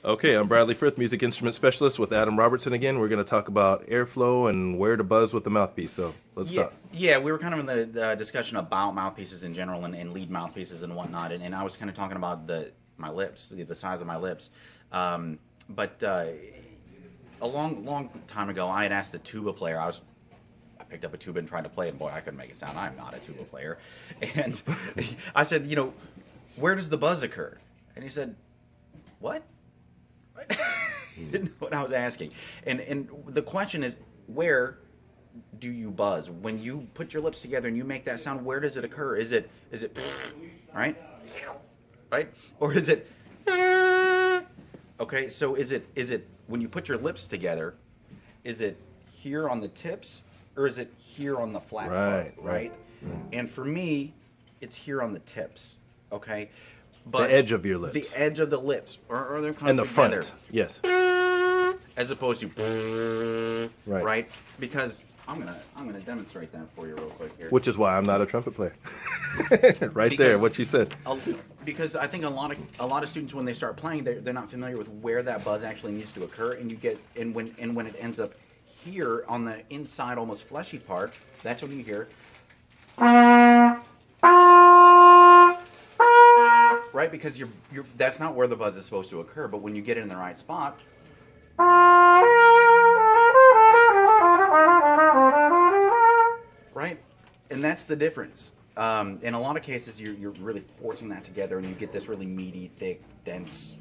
Okay, I'm Bradley Frith, music instrument specialist with Adam Robertson again. We're going to talk about airflow and where to buzz with the mouthpiece. So let's start. Yeah, we were kind of in the discussion about mouthpieces in general and lead mouthpieces and whatnot, and I was kind of talking about my lips, the size of my lips. But a long time ago, I had asked a tuba player. I picked up a tuba and tried to play it, and boy, I couldn't make it sound. I'm not a tuba player. And I said, where does the buzz occur? And he said, what? He didn't know what I was asking. And the question is, where do you buzz? When you put your lips together and you make that sound, where does it occur? Is it right? Right? Or is it okay, so is it when you put your lips together, is it here on the tips or is it here on the flat part, right? And for me, it's here on the tips, okay? But the edge of your lips. The edge of the lips. Or they're kind and of the together. front, yes. As opposed to right? Because I'm gonna demonstrate that for you real quick here. Which is why I'm not a trumpet player. There, what you said. Because I think a lot of students, when they start playing, they're not familiar with where that buzz actually needs to occur, and when it ends up here on the inside, almost fleshy part, that's when you hear. Right, because that's not where the buzz is supposed to occur, but when you get it in the right spot, right, and that's the difference. In a lot of cases, you're really forcing that together, and you get this really meaty, thick, dense,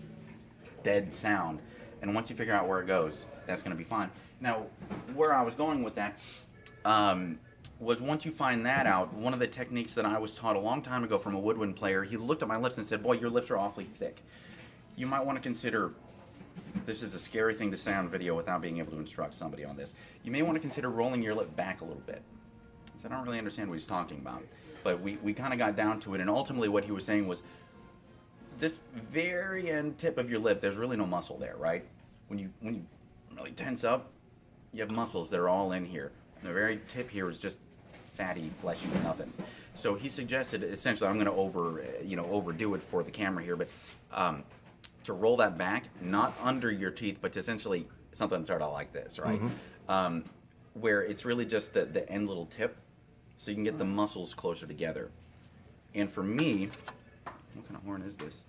dead sound. And once you figure out where it goes, that's going to be fine. Now, where I was going with that was once you find that out, one of the techniques that I was taught a long time ago from a woodwind player, he looked at my lips and said, boy, your lips are awfully thick. You might want to consider, this is a scary thing to say on video without being able to instruct somebody on this, you may want to consider rolling your lip back a little bit. So I don't really understand what he's talking about. But we kind of got down to it, and ultimately what he was saying was, this very end tip of your lip, there's really no muscle there, right? When you really tense up, you have muscles that are all in here. And the very tip here is just fatty, fleshy, nothing. So he suggested, essentially, I'm going to overdo it for the camera here, but to roll that back, not under your teeth, but to essentially something sort of like this, right? Mm-hmm. Where it's really just the end little tip, so you can get the muscles closer together. And for me, what kind of horn is this?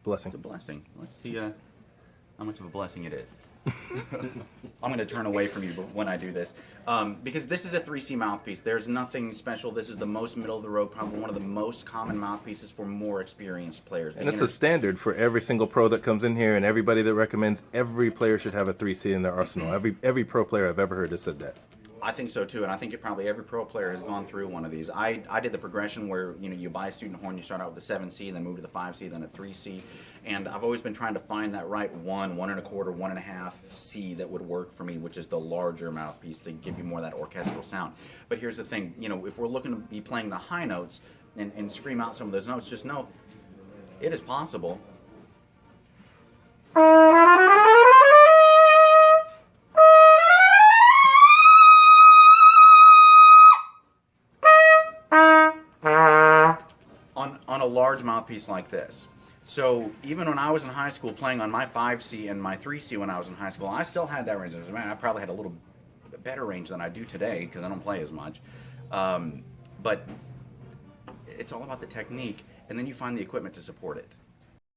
Blessing. It's a blessing. Let's see how much of a blessing it is. I'm going to turn away from you when I do this, because this is a 3C mouthpiece. There's nothing special. This is the most middle of the road, probably one of the most common mouthpieces for more experienced players. And it's a standard for every single pro that comes in here, and everybody that recommends every player should have a 3C in their arsenal. Every pro player I've ever heard has said that. I think so too, and I think probably every pro player has gone through one of these. I did the progression where you buy a student horn, you start out with the 7C, then move to the 5C, then a 3C, and I've always been trying to find that right 1, 1 1/4, 1.5 C that would work for me, which is the larger mouthpiece to give you more of that orchestral sound. But here's the thing, if we're looking to be playing the high notes and scream out some of those notes, just know it is possible. On a large mouthpiece like this. So even when I was in high school playing on my 5C and my 3C when I was in high school, I still had that range. I probably had a little better range than I do today because I don't play as much. But it's all about the technique, and then you find the equipment to support it.